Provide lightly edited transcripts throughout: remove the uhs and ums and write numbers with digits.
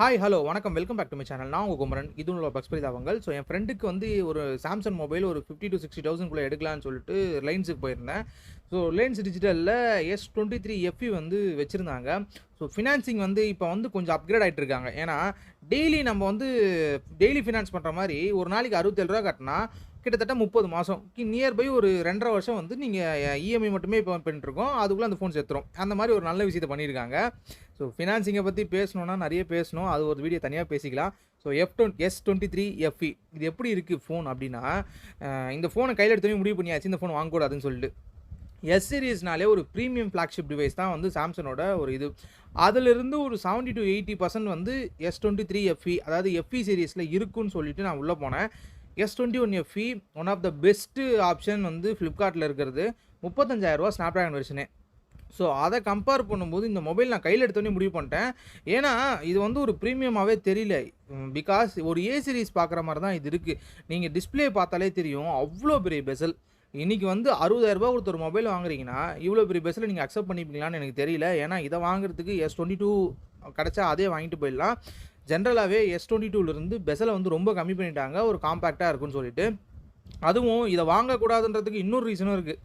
Hi hello வணக்கம் welcome back to my channel. நான் உங்கள் குமரன். இது உங்களோட Parithabangal. ஸோ என் ஃப்ரெண்டுக்கு வந்து ஒரு சாம்சங் மொபைல் ஒரு 50 to 60,000 எடுக்கலான்னு சொல்லிட்டு ரிலையன்ஸுக்கு போயிருந்தேன். ஸோ ரிலையன்ஸ் டிஜிட்டலில் S23 FE வந்து வச்சுருந்தாங்க. ஸோ ஃபினான்சிங் வந்து இப்போ வந்து கொஞ்சம் அப்கிரேட் ஆகிட்டு இருக்காங்க. ஏன்னா நம்ம வந்து டெய்லி ஃபினான்ஸ் பண்ணுற மாதிரி ஒரு நாளைக்கு ₹67 கட்டினா கிட்டத்தட்ட 30 மாதம் நியர்பை ஒரு 2.5 வருஷம் வந்து நீங்கள் இஎம்ஐ மட்டுமே இப்போ பண்ணிட்டுருக்கோம். அதுக்குள்ளே அந்த ஃபோன் சேர்த்துரும். அந்த மாதிரி ஒரு நல்ல விஷயத்தை பண்ணியிருக்காங்க. ஸோ ஃபினான்சிங்கை பற்றி பேசணுன்னா நிறைய பேசணும். அது ஒரு வீடியோ தனியாக பேசிக்கலாம். ஸோ S23 FE இது எப்படி இருக்குது ஃபோன் அப்படின்னா, இந்த ஃபோனை கையில் எடுத்தோடனே முடிவு பண்ணியாச்சு இந்த ஃபோன் வாங்கக்கூடாதுன்னு சொல்லிட்டு. எஸ் சீரீஸ்னாலே ஒரு ப்ரீமியம் ஃப்ளாக்ஷிப் டிவைஸ் தான் வந்து சாம்சங்கோட ஒரு இது. அதிலிருந்து ஒரு 70 to 80% வந்து S23 FE அதாவது FE சீரீஸில் இருக்குன்னு சொல்லிட்டு நான் உள்ளே போனேன். S21 FE one of the best option வந்து ஃப்ளிப்கார்ட்டில் இருக்கிறது. ₹35,000 ஸ்னாப்ட்ராகன் வெர்ஷனே. ஸோ அதை கம்பேர் பண்ணும்போது இந்த மொபைல் நான் கையில் எடுத்தோடனே முடிவு பண்ணிட்டேன். ஏன்னா இது வந்து ஒரு ப்ரீமியமாகவே தெரியல. பிகாஸ் ஒரு ஏ சீரீஸ் பார்க்குற மாதிரி தான் இது இருக்குது. நீங்கள் டிஸ்பிளே பார்த்தாலே தெரியும் அவ்வளோ பெரிய பெசல். இன்றைக்கி வந்து ₹60,000 கொடுத்த ஒரு மொபைல் வாங்குறீங்கன்னா இவ்வளோ பெரிய பெசலை நீங்கள் அக்செப்ட் பண்ணிப்பீங்களான்னு எனக்கு தெரியல. ஏன்னா இதை வாங்குறதுக்கு S22 கிடச்சா அதே வாங்கிட்டு போயிடலாம். ஜென்ரலாகவே S22லேருந்து பெசலை வந்து ரொம்ப கம்மி பண்ணிட்டாங்க, ஒரு காம்பேக்டாக இருக்குன்னு சொல்லிட்டு. அதுவும் இதை வாங்கக்கூடாதுன்றதுக்கு இன்னொரு ரீசனும் இருக்குது.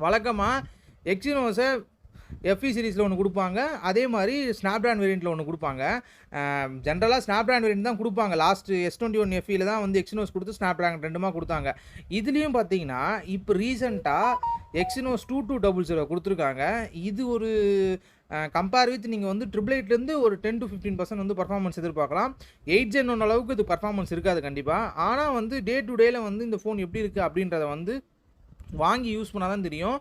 வழக்கமாக எக்ஸினோஸை FE சீரீஸில் ஒன்று கொடுப்பாங்க, அதே மாதிரி ஸ்னாப்ட்ராகன் வேரியண்ட்டில் ஒன்று கொடுப்பாங்க. ஜென்ரலாக ஸ்னாப்ட்ராகன் வேரியண்ட் தான் கொடுப்பாங்க. லாஸ்ட்டு S21 FEயில் தான் வந்து எக்ஸினோஸ் கொடுத்து ஸ்னாப்ட்ராகன் ரெண்டுமா கொடுத்தாங்க. இதுலேயும் பார்த்தீங்கன்னா இப்போ ரீசெண்டாக எக்ஸினோஸ் 2200 கொடுத்துருக்காங்க. இது ஒரு கம்பேர் வித் நீங்கள் வந்து 888லேருந்து ஒரு 10 to 15% வந்து பர்ஃபார்மன்ஸ் எதிர்பார்க்கலாம். 8 Gen 1 அளவுக்கு இது பர்ஃபார்மன்ஸ் இருக்காது கண்டிப்பாக. ஆனால் வந்து டே டு டேயில் வந்து இந்த ஃபோன் எப்படி இருக்குது அப்படின்றத வந்து வாங்கி யூஸ் பண்ணால் தான் தெரியும்.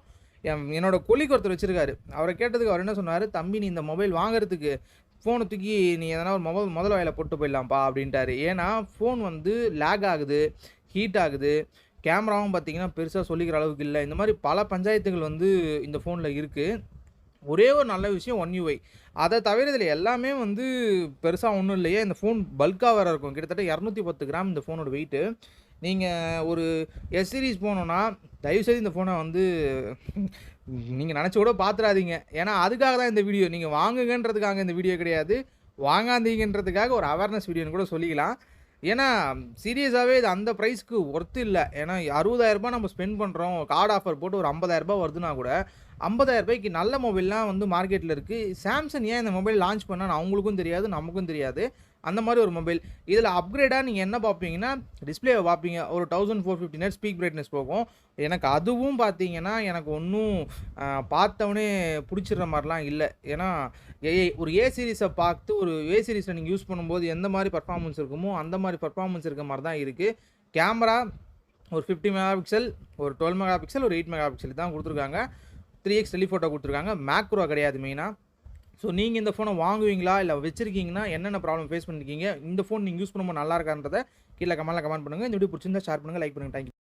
என்னோட கொலிக்கு ஒருத்தர் வச்சுருக்காரு. அவரை கேட்டதுக்கு அவர் என்ன சொன்னார், தம்பி நீ இந்த மொபைல் வாங்குறதுக்கு ஃபோனை தூக்கி நீ எதனா ஒரு முதல் வாயில் போட்டு போயிடலாம்ப்பா அப்படின்ட்டாரு. ஏன்னா ஃபோன் வந்து லேக் ஆகுது, ஹீட் ஆகுது, கேமராவும் பார்த்தீங்கன்னா பெருசாக சொல்லிக்கிற அளவுக்கு இல்லை. இந்த மாதிரி பல பஞ்சாயத்துகள் வந்து இந்த ஃபோனில் இருக்குது. ஒரே ஒரு நல்ல விஷயம் ஒன் UI. அதை தவிர இதில் எல்லாமே வந்து பெருசாக ஒன்றும் இல்லையே. இந்த ஃபோன் பல்காக வேறு இருக்கும். கிட்டத்தட்ட 210 கிராம் இந்த ஃபோனோட வெயிட்டு. நீங்கள் ஒரு எஸ் சீரீஸ் போனோன்னா தயவுசெய்து இந்த ஃபோனை வந்து நீங்கள் நினச்சி கூட பார்த்துடாதீங்க. ஏன்னா அதுக்காக தான் இந்த வீடியோ. நீங்கள் வாங்குங்கன்றதுக்காக இந்த வீடியோ கிடையாது, வாங்காதீங்கன்றதுக்காக ஒரு அவேர்னஸ் வீடியோன்னு கூட சொல்லிக்கலாம். ஏன்னா சீரியஸாகவே இது அந்த ப்ரைஸ்க்கு ஒர்த்து இல்லை. ஏன்னா ₹60,000 நம்ம ஸ்பெண்ட் பண்ணுறோம், கார்டு ஆஃபர் போட்டு ஒரு ₹50,000 வருதுன்னா கூட ₹50,000க்கு நல்ல மொபைல்லாம் வந்து மார்க்கெட்டில் இருக்குது. சாம்சங் ஏன் இந்த மொபைல் லான்ச் பண்ணான்னு அவங்களுக்கும் தெரியாது, நமக்கும் தெரியாது. அந்த மாதிரி ஒரு மொபைல். இதில் அப்கிரேடாக நீங்கள் என்ன பார்ப்பீங்கன்னா, டிஸ்பிளேவை பார்ப்பீங்க. ஒரு 1450 நெட் ஸ்பீக் பிரைட்னஸ் போகும். எனக்கு அதுவும் பார்த்தீங்கன்னா எனக்கு ஒன்றும் பார்த்தவொடனே பிடிச்சிடுற மாதிரிலாம் இல்லை. ஏன்னா ஒரு ஏ சீரீஸை பார்த்து ஒரு ஏ சீரீஸில் நீங்கள் யூஸ் பண்ணும்போது எந்த மாதிரி பர்ஃபார்மன்ஸ் இருக்குமோ அந்த மாதிரி பர்ஃபார்மன்ஸ் இருக்க மாதிரி தான் இருக்குது. கேமரா ஒரு 50 மெகா பிக்சல், ஒரு 12 மெகா பிக்சல், ஒரு 8 மெகா பிக்சல் தான் கொடுத்துருக்காங்க. 3x டெலிஃபோட்டோ கொடுத்துருக்காங்க. மேக்ரோ கிடையாது மெயினாக. ஸோ நீங்கள் இந்த ஃபோனை வாங்குவீங்களா இல்லை வச்சுருக்கீங்கன்னா என்னென்ன ப்ராப்ளம் ஃபேஸ் பண்ணியிருக்கீங்க, இந்த ஃபோன் நீங்கள் யூஸ் பண்ணும்போது நல்லா இருக்கான்றதை கீழே கமெண்ட்டில் கமெண்ட் பண்ணுங்கள். இந்த வீடியோ பிடிச்சிருந்தா ஷேர் பண்ணுங்கள், லைக் பண்ணுங்கள். தேங்க்யூ.